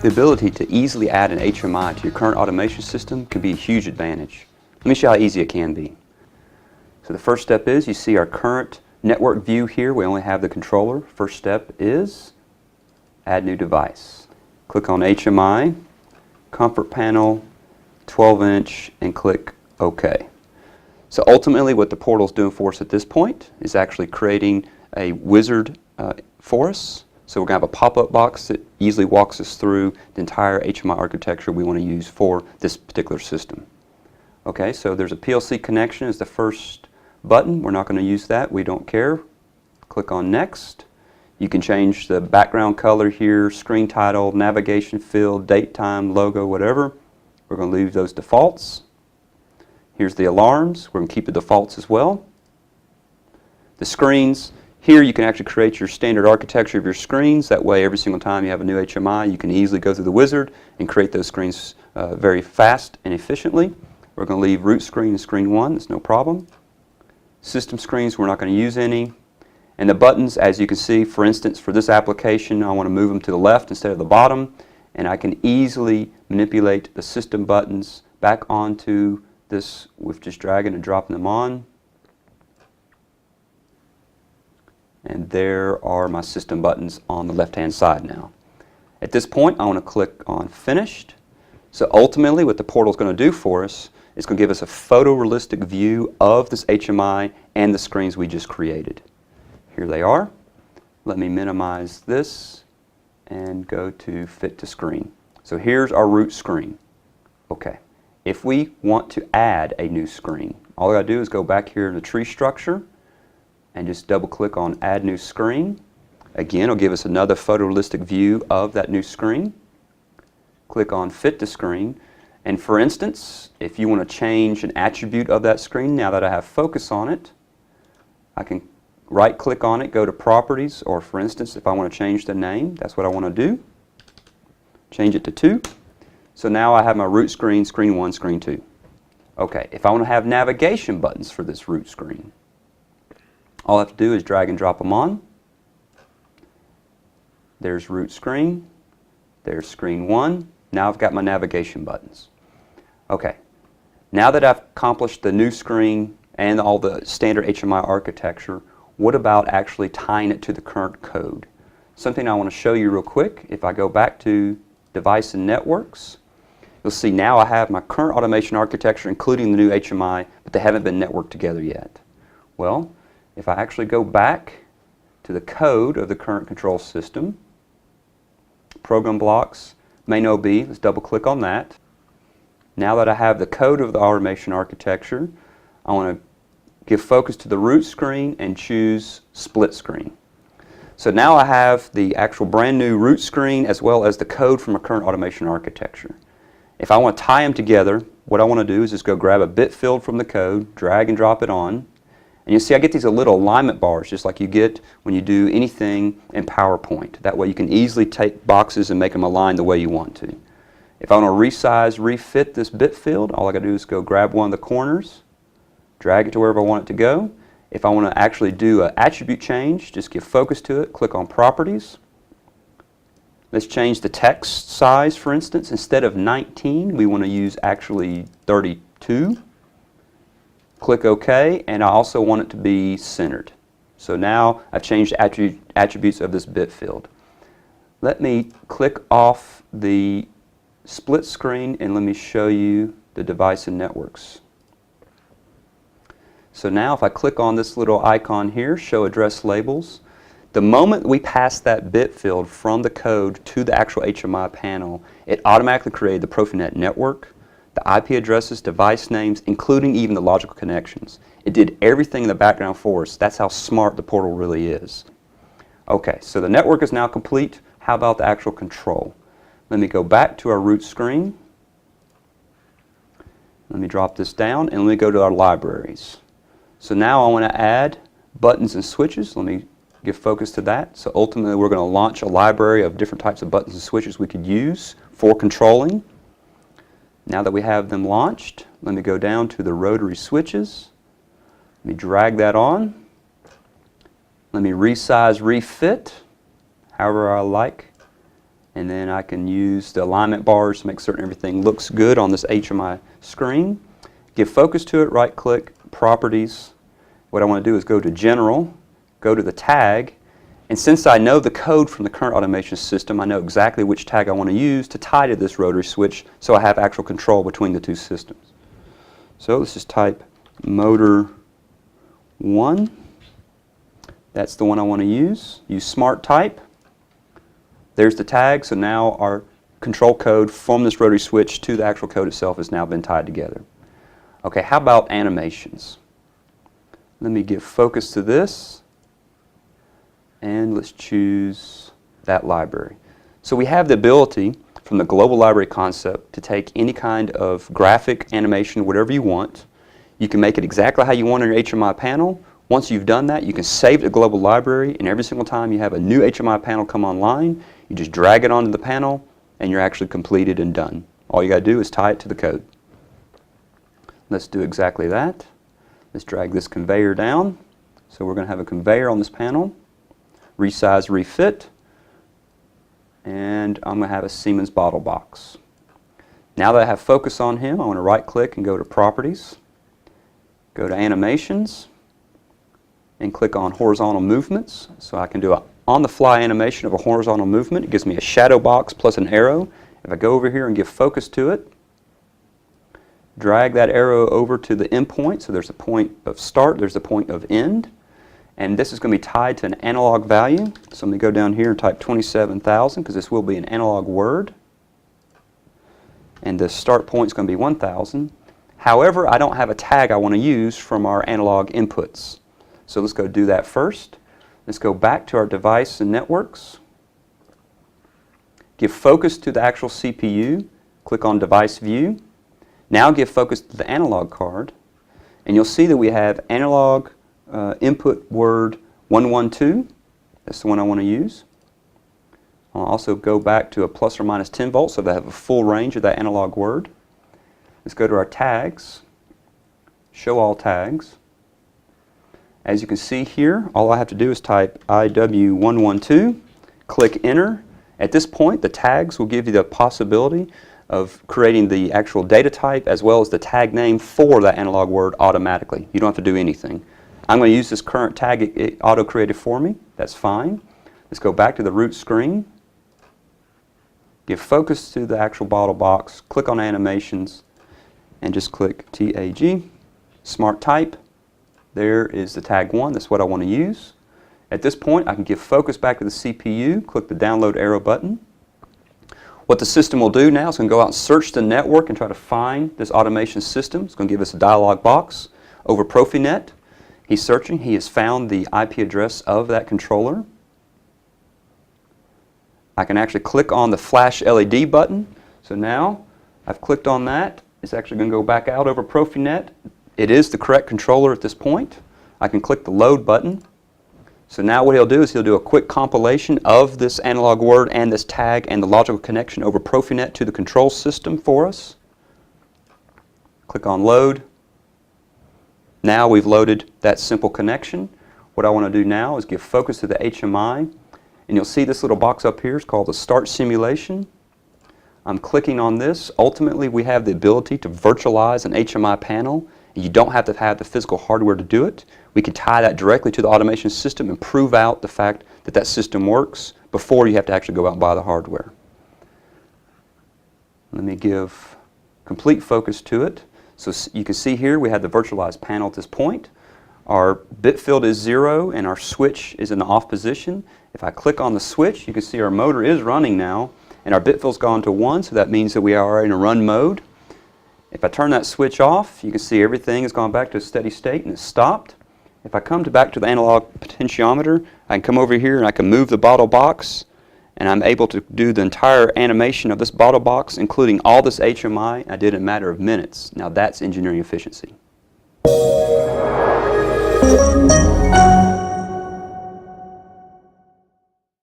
The ability to easily add an HMI to your current automation system can be a huge advantage. Let me show you how easy it can be. So the first step is, you see our current network view here. We only have the controller. First step is add new device. Click on HMI, comfort panel, 12-inch, and click OK. So ultimately what the portal is doing for us at this point is actually creating a wizard for us. So we're going to have a pop-up box that easily walks us through the entire HMI architecture we want to use for this particular system. Okay, so there's a PLC connection as the first button. We're not going to use that. We don't care. Click on Next. You can change the background color here, screen title, navigation field, date, time, logo, whatever. We're going to leave those defaults. Here's the alarms. We're going to keep the defaults as well. The screens. Here you can actually create your standard architecture of your screens. That way every single time you have a new HMI you can easily go through the wizard and create those screens very fast and efficiently. We're going to leave root screen and screen 1, that's no problem. System screens, we're not going to use any. And the buttons, as you can see, for instance, for this application I want to move them to the left instead of the bottom, and I can easily manipulate the system buttons back onto this with just dragging and dropping them on. And there are my system buttons on the left-hand side now. At this point, I want to click on Finished. So ultimately, what the portal is going to do for us is going to give us a photorealistic view of this HMI and the screens we just created. Here they are. Let me minimize this and go to Fit to Screen. So here's our root screen. Okay. If we want to add a new screen, all I got to do is go back here in the tree structure and just double click on Add New Screen. Again, it'll give us another photorealistic view of that new screen. Click on Fit to Screen, and for instance, if you want to change an attribute of that screen, now that I have focus on it, I can right click on it, go to Properties, or for instance, if I want to change the name, that's what I want to do. Change it to 2. So now I have my root screen, screen 1, screen 2. Okay, if I want to have navigation buttons for this root screen, all I have to do is drag and drop them on. There's root screen. There's screen 1. Now I've got my navigation buttons. Okay. Now that I've accomplished the new screen and all the standard HMI architecture, what about actually tying it to the current code? Something I want to show you real quick. If I go back to Device and Networks, you'll see now I have my current automation architecture including the new HMI, but they haven't been networked together yet. Well, if I actually go back to the code of the current control system, program blocks, main OB, let's double click on that. Now that I have the code of the automation architecture, I want to give focus to the root screen and choose split screen. So now I have the actual brand new root screen as well as the code from a current automation architecture. If I want to tie them together, what I want to do is just go grab a bit field from the code, drag and drop it on. And you see I get these little alignment bars just like you get when you do anything in PowerPoint. That way you can easily take boxes and make them align the way you want to. If I want to resize, refit this bit field, all I got to do is go grab one of the corners, drag it to wherever I want it to go. If I want to actually do an attribute change, just give focus to it, click on Properties. Let's change the text size, for instance. Instead of 19, we want to use actually 32. Click OK, and I also want it to be centered. So now I've changed the attributes of this bit field. Let me click off the split screen and let me show you the device and networks. So now if I click on this little icon here, Show Address Labels, the moment we pass that bit field from the code to the actual HMI panel, it automatically created the Profinet network, the IP addresses, device names, including even the logical connections. It did everything in the background for us. That's how smart the portal really is. Okay, so the network is now complete. How about the actual control? Let me go back to our root screen. Let me drop this down and let me go to our libraries. So now I want to add buttons and switches. Let me give focus to that. So ultimately we're going to launch a library of different types of buttons and switches we could use for controlling. Now that we have them launched, let me go down to the rotary switches. Let me drag that on. Let me resize, refit, however I like. And then I can use the alignment bars to make certain everything looks good on this HMI screen. Give focus to it, right click, properties. What I want to do is go to general, go to the tag, and since I know the code from the current automation system, I know exactly which tag I want to use to tie to this rotary switch so I have actual control between the two systems. So let's just type motor 1. That's the one I want to use. Use smart type. There's the tag, so now our control code from this rotary switch to the actual code itself has now been tied together. Okay, how about animations? Let me give focus to this, and let's choose that library. So we have the ability from the global library concept to take any kind of graphic, animation, whatever you want. You can make it exactly how you want on your HMI panel. Once you've done that, you can save the global library, and every single time you have a new HMI panel come online, you just drag it onto the panel, and you're actually completed and done. All you got to do is tie it to the code. Let's do exactly that. Let's drag this conveyor down. So we're going to have a conveyor on this panel. Resize, refit. And I'm going to have a Siemens bottle box. Now that I have focus on him, I want to right click and go to properties. Go to animations. And click on horizontal movements. So I can do an on-the-fly animation of a horizontal movement. It gives me a shadow box plus an arrow. If I go over here and give focus to it, drag that arrow over to the endpoint. So there's a point of start, there's a point of end. And this is going to be tied to an analog value. So let me go down here and type 27,000 because this will be an analog word. And the start point is going to be 1,000. However, I don't have a tag I want to use from our analog inputs. So let's go do that first. Let's go back to our device and networks. Give focus to the actual CPU. Click on device view. Now give focus to the analog card. And you'll see that we have analog input word 112. That's the one I want to use. I'll also go back to a plus or minus 10 volts so that I have a full range of that analog word. Let's go to our tags. Show all tags. As you can see here, all I have to do is type IW112, click enter. At this point, the tags will give you the possibility of creating the actual data type as well as the tag name for that analog word automatically. You don't have to do anything. I'm going to use this current tag it auto-created for me. That's fine. Let's go back to the root screen. Give focus to the actual bottle box. Click on animations and just click TAG. Smart type. There is the tag 1. That's what I want to use. At this point, I can give focus back to the CPU, click the download arrow button. What the system will do now is going to go out and search the network and try to find this automation system. It's going to give us a dialog box over Profinet. He's searching. He has found the IP address of that controller. I can actually click on the flash LED button. So now I've clicked on that. It's actually going to go back out over Profinet. It is the correct controller at this point. I can click the load button. So now what he'll do is he'll do a quick compilation of this analog word and this tag and the logical connection over Profinet to the control system for us. Click on load. Now we've loaded that simple connection. What I want to do now is give focus to the HMI, and you'll see this little box up here is called the Start Simulation. I'm clicking on this. Ultimately, we have the ability to virtualize an HMI panel. You don't have to have the physical hardware to do it. We can tie that directly to the automation system and prove out the fact that that system works before you have to actually go out and buy the hardware. Let me give complete focus to it. So you can see here we have the virtualized panel at this point. Our bit field is 0 and our switch is in the off position. If I click on the switch, you can see our motor is running now and our bit field's gone to 1, so that means that we are in a run mode. If I turn that switch off, you can see everything has gone back to a steady state and it's stopped. If I come back to the analog potentiometer, I can come over here and I can move the bottle box and I'm able to do the entire animation of this bottle box, including all this HMI. I did it in a matter of minutes. Now that's engineering efficiency.